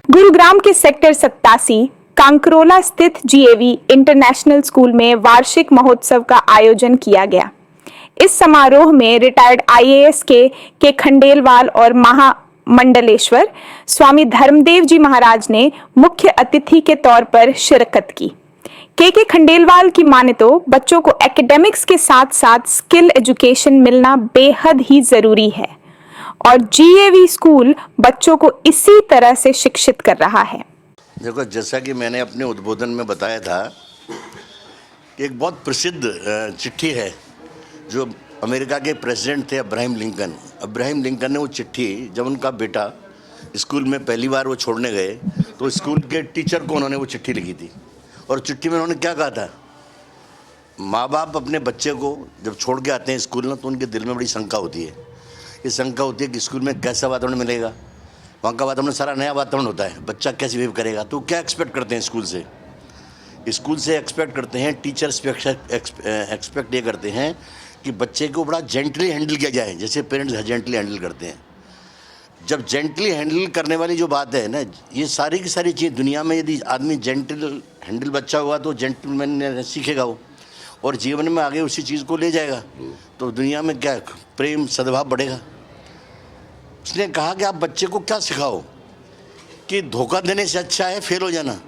गुरुग्राम के सेक्टर 87 कांकरोला स्थित GAV international school में वार्षिक महोत्सव का आयोजन किया गया। इस समारोह में रिटायर्ड आईएएस के खंडेलवाल और महामंडलेश्वर स्वामी धर्मदेव जी महाराज ने मुख्य अतिथि के तौर पर शिरकत की। के खंडेलवाल की माने तो बच्चों को एकेडमिक्स के साथ साथ स्किल एजुकेशन मिलना बेहद ही जरूरी है और जीएवी स्कूल बच्चों को इसी तरह से शिक्षित कर रहा है। देखो, जैसा कि मैंने अपने उद्बोधन में बताया था कि एक बहुत प्रसिद्ध चिट्ठी है जो अमेरिका के प्रेसिडेंट थे अब्राहम लिंकन ने वो चिट्ठी जब उनका बेटा स्कूल में पहली बार वो छोड़ने गए तो स्कूल के टीचर को उन्होंने वो चिट्ठी लिखी थी। और चिट्ठी में उन्होंने क्या कहा था, माँ बाप अपने बच्चे को जब छोड़ के आते हैं स्कूल में तो उनके दिल में बड़ी शंका होती है। ये शंका होती है कि स्कूल में कैसा वातावरण मिलेगा, वहाँ का वातावरण सारा नया वातावरण होता है, बच्चा कैसे बिहेव करेगा। तो क्या एक्सपेक्ट करते हैं स्कूल से एक्सपेक्ट करते हैं, टीचर्स एक्सपेक्ट ये करते हैं कि बच्चे को बड़ा जेंटली हैंडल किया जाए, जैसे पेरेंट्स जेंटली हैंडल करते हैं। जब जेंटली हैंडल करने वाली जो बात है ना, ये सारी की सारी चीज़ दुनिया में यदि आदमी जेंटल हैंडल बच्चा हुआ तो जेंटलमैन सीखेगा वो और जीवन में आगे उसी चीज़ को ले जाएगा, तो दुनिया में क्या प्रेम सद्भाव बढ़ेगा। उसने कहा कि आप बच्चे को क्या सिखाओ कि धोखा देने से अच्छा है फेल हो जाना।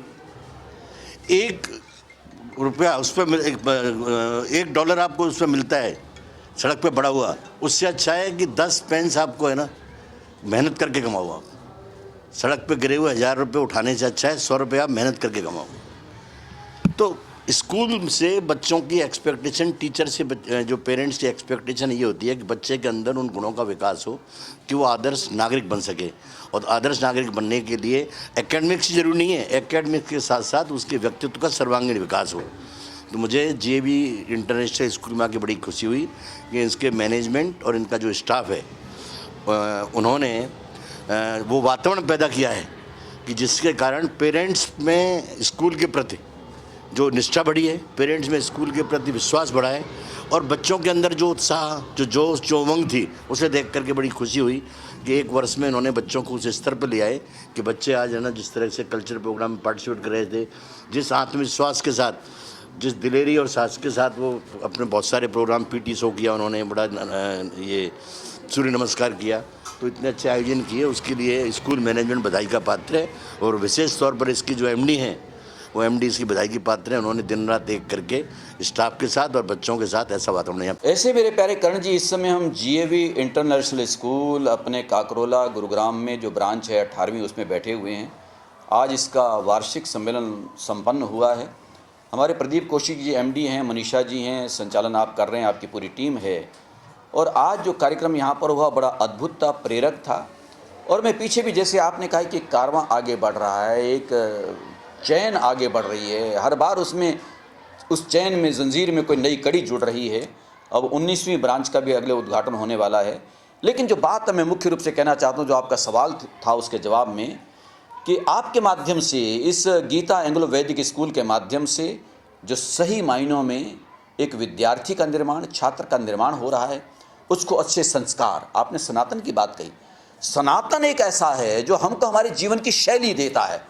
₹1 उस पर $1 आपको उस पर मिलता है सड़क पे पड़ा हुआ, उससे अच्छा है कि 10 पेंस आपको है ना मेहनत करके कमाओ। आप सड़क पे गिरे हुए ₹1000 उठाने से अच्छा है ₹100 आप मेहनत करके कमाओ। तो स्कूल से बच्चों की एक्सपेक्टेशन, टीचर से जो पेरेंट्स की एक्सपेक्टेशन ये होती है कि बच्चे के अंदर उन गुणों का विकास हो कि वो आदर्श नागरिक बन सके। और आदर्श नागरिक बनने के लिए एकेडमिक्स जरूरी नहीं है, एकेडमिक्स के साथ साथ उसके व्यक्तित्व का सर्वांगीण विकास हो। तो मुझे जीएवी इंटरनेशनल स्कूल में आके बड़ी खुशी हुई कि इसके मैनेजमेंट और इनका जो स्टाफ है उन्होंने वो वातावरण पैदा किया है कि जिसके कारण पेरेंट्स में स्कूल के प्रति जो निष्ठा बढ़ी है, पेरेंट्स में स्कूल के प्रति विश्वास बढ़ा है और बच्चों के अंदर जो उत्साह, जो जोश, जो उमंग थी, उसे देख करके बड़ी खुशी हुई कि एक वर्ष में इन्होंने बच्चों को उस स्तर पर ले आए कि बच्चे आज है ना जिस तरह से कल्चर प्रोग्राम में पार्टिसिपेट कर रहे थे, जिस आत्मविश्वास के साथ, जिस दिलेरी और साहस के साथ वो अपने बहुत सारे प्रोग्राम पीटी शो किया, उन्होंने बड़ा ये सूर्य नमस्कार किया, तो इतने अच्छे आयोजन किए, उसके लिए स्कूल मैनेजमेंट बधाई का पात्र है। और विशेष तौर पर इसकी जो एमडी हैं वो एमडी इसकी बधाई की पात्र हैं। उन्होंने दिन रात एक करके स्टाफ के साथ और बच्चों के साथ ऐसा वातावरण यहाँ। ऐसे मेरे प्यारे कर्ण जी, इस समय हम जीएवी इंटरनेशनल स्कूल अपने काकरोला गुरुग्राम में जो ब्रांच है 18वीं उसमें बैठे हुए हैं। आज इसका वार्षिक सम्मेलन संपन्न हुआ है। हमारे प्रदीप कौशिक जी एमडी हैं, मनीषा जी हैं, संचालन आप कर रहे हैं, आपकी पूरी टीम है। और आज जो कार्यक्रम यहाँ पर हुआ बड़ा अद्भुत था, प्रेरक था। और मैं पीछे भी जैसे आपने कहा कि कारवां आगे बढ़ रहा है, एक चैन आगे बढ़ रही है, हर बार उसमें उस चैन में जंजीर में कोई नई कड़ी जुड़ रही है। अब 19वीं ब्रांच का भी अगले उद्घाटन होने वाला है। लेकिन जो बात मैं मुख्य रूप से कहना चाहता हूँ, जो आपका सवाल था उसके जवाब में, कि आपके माध्यम से इस गीता एंग्लो वैदिक स्कूल के माध्यम से जो सही मायनों में एक विद्यार्थी का निर्माण, छात्र का निर्माण हो रहा है, उसको अच्छे संस्कार, आपने सनातन की बात कही, सनातन एक ऐसा है जो हमको हमारे जीवन की शैली देता है।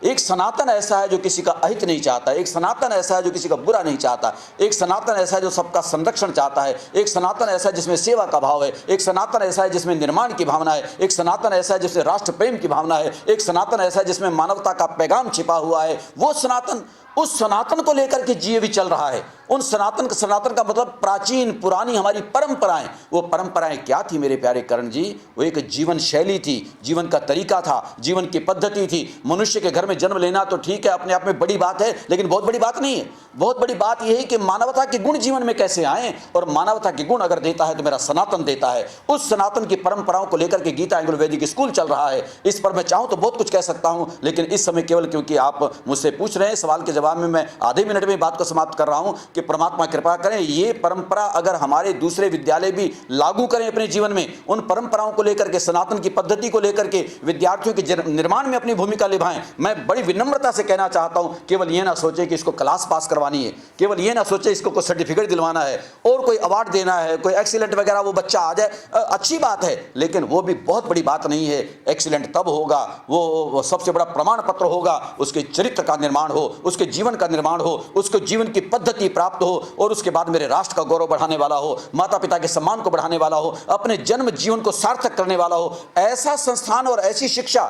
एक सनातन ऐसा है जो किसी का अहित नहीं चाहता, एक सनातन ऐसा है जो किसी का बुरा नहीं चाहता, एक सनातन ऐसा है जो सबका संरक्षण चाहता है, एक सनातन ऐसा है जिसमें सेवा का भाव है, एक सनातन ऐसा है जिसमें निर्माण की भावना है, एक सनातन ऐसा है जिसमें राष्ट्र प्रेम की भावना है, एक सनातन ऐसा है जिसमें मानवता का पैगाम छिपा हुआ है। वो सनातन, उस सनातन को लेकर के जीएवी चल रहा है। उन सनातन का मतलब प्राचीन पुरानी हमारी परंपराएं। वो परंपराएं क्या थी मेरे प्यारे करण जी? वो एक जीवन शैली थी, जीवन का तरीका था, जीवन की पद्धति थी। मनुष्य के घर में जन्म लेना तो ठीक है, अपने आप में बड़ी बात है, लेकिन बहुत बड़ी बात नहीं है। बहुत बड़ी बात यह है कि मानवता के गुण जीवन में कैसे आए, और मानवता के गुण अगर देता है तो मेरा सनातन देता है। उस सनातन की परंपराओं को लेकर के गीता एंग्लो वैदिक स्कूल चल रहा है। इस पर मैं चाहूं तो बहुत कुछ कह सकता हूं, लेकिन इस समय केवल क्योंकि आप मुझसे पूछ रहे हैं, सवाल के जवाब जवाब में मैं आधे मिनट में बात को समाप्त कर रहा हूं कि परमात्मा कृपा करें, ये परंपरा अगर हमारे दूसरे विद्यालय भी लागू करें अपने जीवन में, उन परंपराओं को लेकर के, सनातन की पद्धति को लेकर के विद्यार्थियों के निर्माण में अपनी भूमिका निभाएं। मैं बड़ी विनम्रता से कहना चाहता हूं, केवल ये ना सोचे कि इसको क्लास पास करवानी है, केवल ये ना सोचे इसको कोई सर्टिफिकेट दिलवाना है और कोई अवार्ड देना है, कोई एक्सीलेंट वगैरह वो बच्चा आ जाए, अच्छी बात है, लेकिन वो भी बहुत बड़ी बात नहीं है। एक्सीलेंट तब होगा, वो सबसे बड़ा प्रमाण पत्र होगा, उसके चरित्र का निर्माण हो, उसके जीवन का निर्माण हो, उसको जीवन की पद्धति प्राप्त हो और उसके बाद मेरे राष्ट्र का गौरव बढ़ाने वाला हो, माता पिता के सम्मान को बढ़ाने वाला हो, अपने जन्म जीवन को सार्थक करने वाला हो। ऐसा संस्थान और ऐसी शिक्षा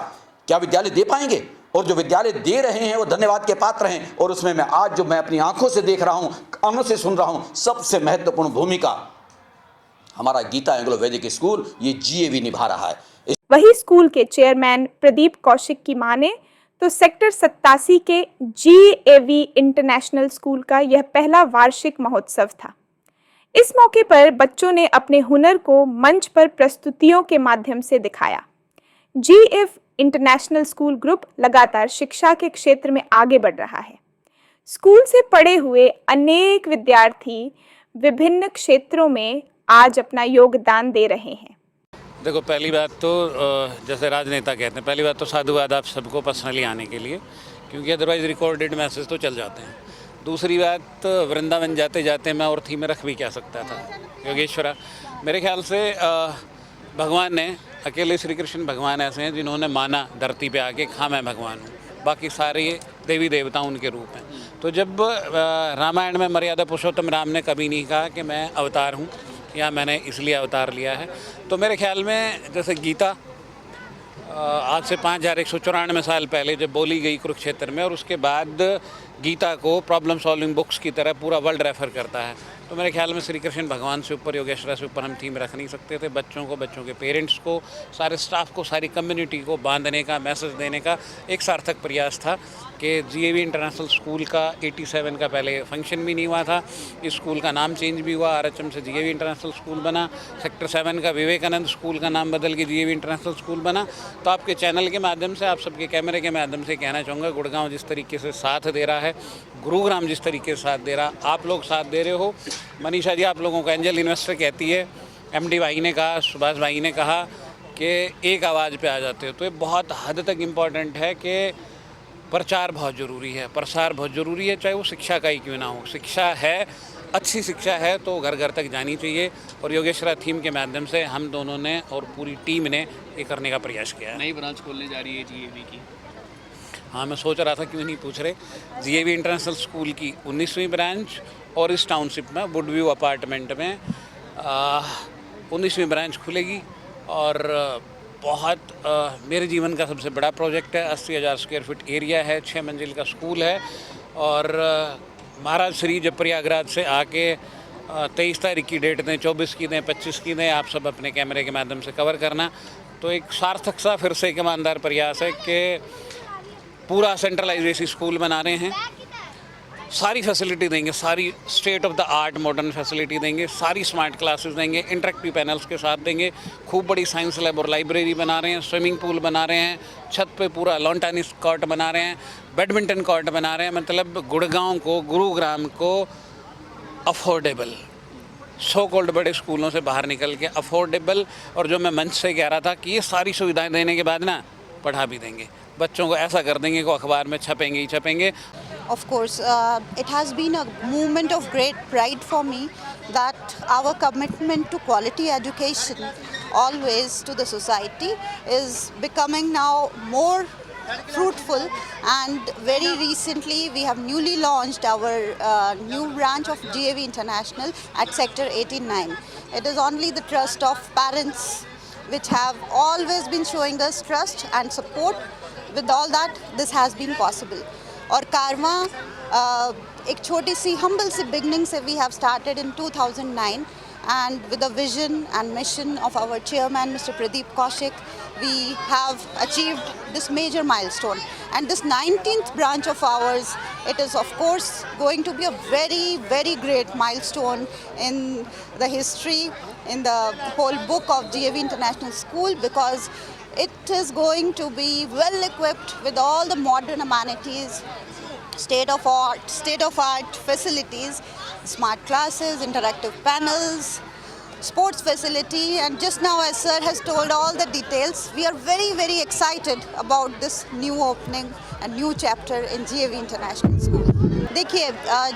क्या विद्यालय दे पाएंगे? और जो विद्यालय दे रहे हैं वो धन्यवाद के पात्र हैं। और उसमें मैं आज जो मैं अपनी आंखों से देख रहा हूं, कानों से सुन रहा हूं, सबसे महत्वपूर्ण भूमिका हमारा गीता एंग्लो वैदिक स्कूल, ये GAV निभा रहा है। वही स्कूल के चेयरमैन प्रदीप कौशिक की माने तो सेक्टर 87 के GAV इंटरनेशनल स्कूल का यह पहला वार्षिक महोत्सव था। इस मौके पर बच्चों ने अपने हुनर को मंच पर प्रस्तुतियों के माध्यम से दिखाया। GAV इंटरनेशनल स्कूल ग्रुप लगातार शिक्षा के क्षेत्र में आगे बढ़ रहा है। स्कूल से पढ़े हुए अनेक विद्यार्थी विभिन्न क्षेत्रों में आज अपना योगदान दे रहे हैं। देखो, पहली बात तो जैसे राजनेता कहते हैं, पहली बात तो साधुवाद आप सबको पर्सनली आने के लिए, क्योंकि अदरवाइज़ रिकॉर्डेड मैसेज तो चल जाते हैं। दूसरी बात, वृंदावन जाते जाते मैं और थी में रख भी क्या सकता था योगेश्वरा। मेरे ख्याल से भगवान ने, अकेले श्री कृष्ण भगवान ऐसे हैं जिन्होंने माना धरती पे आके हाँ मैं भगवान हूँ, बाकी सारे देवी देवता उनके रूप हैं। तो जब रामायण में मर्यादा पुरुषोत्तम राम ने कभी नहीं कहा कि मैं अवतार हूँ या मैंने इसलिए अवतार लिया है, तो मेरे ख्याल में जैसे गीता आज से 5194 साल पहले जब बोली गई कुरुक्षेत्र में, और उसके बाद गीता को प्रॉब्लम सॉल्विंग बुक्स की तरह पूरा वर्ल्ड रेफ़र करता है, तो मेरे ख्याल में श्री कृष्ण भगवान से ऊपर, योगेश्वरा से ऊपर हम थीम रख नहीं सकते थे। बच्चों को, बच्चों के पेरेंट्स को, सारे स्टाफ को, सारी कम्युनिटी को बांधने का, मैसेज देने का एक सार्थक प्रयास था कि GAV इंटरनेशनल स्कूल का 87 का पहले फंक्शन भी नहीं हुआ था। इस स्कूल का नाम चेंज भी हुआ, RHM से GAV इंटरनेशनल स्कूल बना। सेक्टर 7 का विवेकानंद स्कूल का नाम बदल के GAV इंटरनेशनल स्कूल बना। तो आपके चैनल के माध्यम से, आप सबके कैमरे के माध्यम से कहना चाहूँगा, गुड़गांव जिस तरीके से साथ दे रहा है, गुरुग्राम जिस तरीके से साथ दे रहा, आप लोग साथ दे रहे हो। मनीषा जी आप लोगों को एंजल इन्वेस्टर कहती है, MD भाई ने कहा, सुभाष भाई ने कहा कि एक आवाज़ पे आ जाते हो, तो ये बहुत हद तक इम्पॉर्टेंट है कि प्रचार बहुत ज़रूरी है, प्रसार बहुत ज़रूरी है, चाहे वो शिक्षा का ही क्यों ना हो। शिक्षा है, अच्छी शिक्षा है तो घर घर तक जानी चाहिए, और योगेश्वरा थीम के माध्यम से हम दोनों ने और पूरी टीम ने ये करने का प्रयास किया है। नई ब्रांच खोलने जा रही है GAV की। हाँ, मैं सोच रहा था क्यों नहीं पूछ रहे। GAV इंटरनेशनल स्कूल की 19वीं ब्रांच और इस टाउनशिप में वुडव्यू अपार्टमेंट में 19वीं ब्रांच खुलेगी, और बहुत मेरे जीवन का सबसे बड़ा प्रोजेक्ट है। 80,000 स्क्वायर फीट एरिया है, 6 मंजिल का स्कूल है, और महाराज श्री जब प्रयागराज से आके 23 तारीख की डेट दें, 24 की दें, 25 की दें, आप सब अपने कैमरे के माध्यम से कवर करना। तो एक सार्थक सा फिर से एक ईमानदार प्रयास है कि पूरा सेंट्रलाइज स्कूल बना रहे हैं, सारी फैसिलिटी देंगे, सारी state of the art modern facility देंगे, सारी स्मार्ट क्लासेस देंगे, इंटरेक्टिव पैनल्स के साथ देंगे, खूब बड़ी साइंस लैब और लाइब्रेरी बना रहे हैं, स्विमिंग पूल बना रहे हैं, छत पे पूरा लॉन टेनिस कोर्ट बना रहे हैं, बैडमिंटन कोर्ट बना रहे हैं। मतलब गुड़गांव को, गुरुग्राम को अफोर्डेबल, सो कॉल्ड बड़े स्कूलों से बाहर निकल के अफोर्डेबल, और जो मैं मंच से कह रहा था कि ये सारी सुविधाएं देने के बाद ना पढ़ा भी देंगे, बच्चों को ऐसा कर देंगे कि अखबार में छपेंगे ही छपेंगे। Of course, it has been a moment of great pride for me that our commitment to quality education always to the society is becoming now more fruitful, and very recently we have newly launched our new branch of GAV International at Sector 89. It is only the trust of parents which have always been showing us trust and support. With all that, this has been possible. और कारवा एक छोटी सी humble सी beginning से we have started in 2009, and with the vision and mission of our chairman Mr. Pradeep Kaushik, we have achieved this major milestone. And this 19th branch of ours, it is of course going to be a very, very great milestone in the history, in the whole book of GAV International School, because it is going to be well equipped with all the modern amenities, state of art facilities, smart classes, interactive panels, sports facility, and just now as sir has told all the details, we are very very excited about this new opening and new chapter in GAV International School. देखिए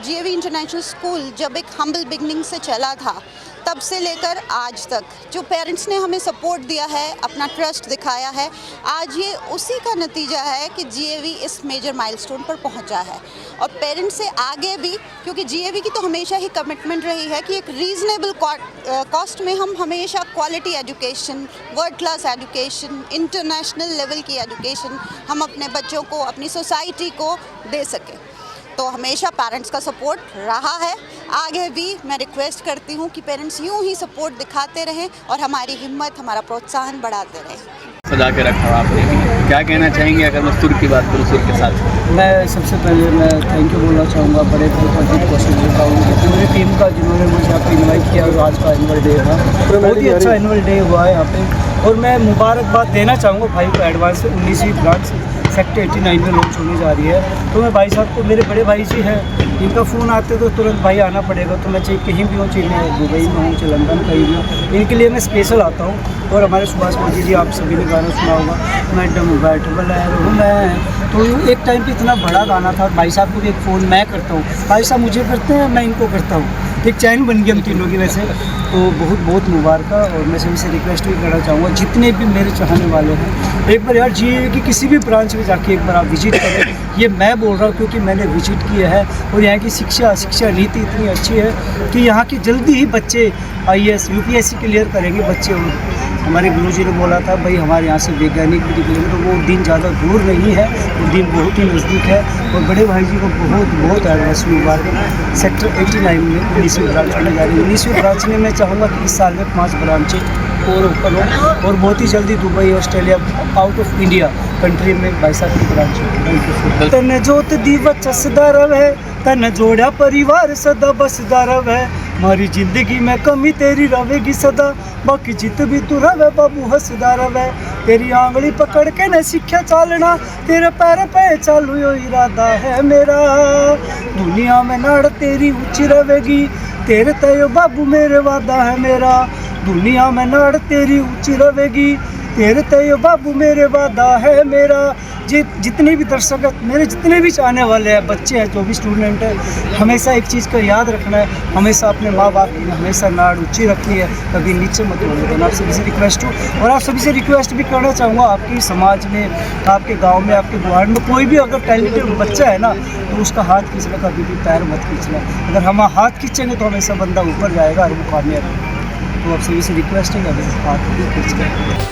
GAV international school जब एक humble beginning से चला था तब से लेकर आज तक जो पेरेंट्स ने हमें सपोर्ट दिया है, अपना ट्रस्ट दिखाया है, आज ये उसी का नतीजा है कि GAV इस मेजर माइलस्टोन पर पहुंचा है। और पेरेंट्स से आगे भी, क्योंकि GAV की तो हमेशा ही कमिटमेंट रही है कि एक रीज़नेबल कॉस्ट में हम हमेशा quality education, world class education, international level की एजुकेशन हम अपने बच्चों को, अपनी सोसाइटी को दे सकें। तो हमेशा पेरेंट्स का सपोर्ट रहा है, आगे भी मैं रिक्वेस्ट करती हूँ कि पेरेंट्स यूँ ही सपोर्ट दिखाते रहें और हमारी हिम्मत, हमारा प्रोत्साहन बढ़ाते रहें। सजा के रखा आपने, क्या कहना चाहेंगे अगर मैं सुर की बात करूँ, सुर के साथ? मैं सबसे पहले मैं थैंक यू बोलना चाहूँगा बड़े भाई क्वेश्चन पूरी टीम का जिन्होंने मुझे यहाँ पे इनवाइट किया और आज का एनुअल डे था, बहुत ही अच्छा एनुअल डे हुआ है यहाँ पे। और मैं मुबारकबाद देना चाहूँगा भाई को एडवांस से 19वीं ब्रांच सेक्टर 89 में लॉन्च होने जा रही है। तो मैं भाई साहब को, मेरे बड़े भाई जी हैं, इनका फ़ोन आते तो तुरंत भाई आना पड़ेगा, तो मैं चाहे कहीं भी हूँ, चाहे मैं दुबई में हूँ, चाहे लंदन कहीं भी हूँ, इनके लिए मैं स्पेशल आता हूँ। और हमारे सुभाष मोदी जी, आप सभी ने गाना सुना होगा, मैडम बैठबल है मैं, तो एक टाइम पे इतना बड़ा गाना था। भाई साहब को भी एक फ़ोन मैं करता हूँ, भाई साहब मुझे करते हैं, मैं इनको करता हूँ, एक चैन बन गई हम तीनों की वैसे। तो बहुत बहुत मुबारक। और मैं सभी से रिक्वेस्ट भी करना चाहूँगा, जितने भी मेरे चाहने वाले हैं, एक बार यार GAV की किसी भी ब्रांच में जाके एक बार आप विजिट करें। ये मैं बोल रहा हूँ क्योंकि मैंने विजिट किया है। और यहाँ की शिक्षा नीति इतनी अच्छी है कि यहाँ की जल्दी ही बच्चे IAS UPSC क्लियर करेंगे बच्चे। और हमारे गुरुजी ने बोला था भाई हमारे यहाँ से वैज्ञानिक भी निकलेंगे, तो वो दिन ज़्यादा दूर नहीं है, वो दिन बहुत ही नज़दीक है। और बड़े भाई जी को बहुत बहुत एडवांस मुबारक। सेक्टर 89 में 19वीं ब्रांच होने जा रही है। 19वीं ब्रांच में मैं चाहूँगा कि इस साल में 5 ब्रांचें और ऊपर हो, और बहुत ही जल्दी Dubai, Australia, out of India country में भाई साहब की ब्रांच हो। तन जोत दीवा चसदा रवे, तन जोड़ा परिवार सदा बसदा रवे, मारी जिंदगी में कमी तेरी रवेगी सदा, बाकी जित भी तू रवे बाबू हंसदा रवे। तेरी आंगली पकड़ के न सीखा चालना, तेरे पैर पे चालू यो इरादा है मेरा, दुनिया में नाड़ तेरी ऊंची रवेगी, तेरे तय बाबू मेरे वादा है मेरा, दुनिया में नाड़ तेरी ऊंची रवेगी, तेरे तय बाबू मेरे वादा है मेरा। जितने भी दर्शक, मेरे जितने भी चाहने वाले हैं, बच्चे हैं, जो भी स्टूडेंट है, हमेशा एक चीज़ का याद रखना है, हमेशा अपने माँ बाप की हमेशा नाड़ ऊंची रखनी है, कभी नीचे मत होने देना। आप सभी से रिक्वेस्ट हो, और आप सभी से रिक्वेस्ट भी करना चाहूँगा, आपके समाज में, आपके गांव में, आपके गुआड़ में कोई भी अगर टैलेंटेड बच्चा है ना, तो उसका हाथ खींचना, कभी भी पैर मत खींचना। अगर हम हाथ खींचेंगे तो हमेशा बंदा ऊपर जाएगा और वो कामयाब होगा। तो आप सभी से रिक्वेस्ट है कि अगर हाथ भी खींच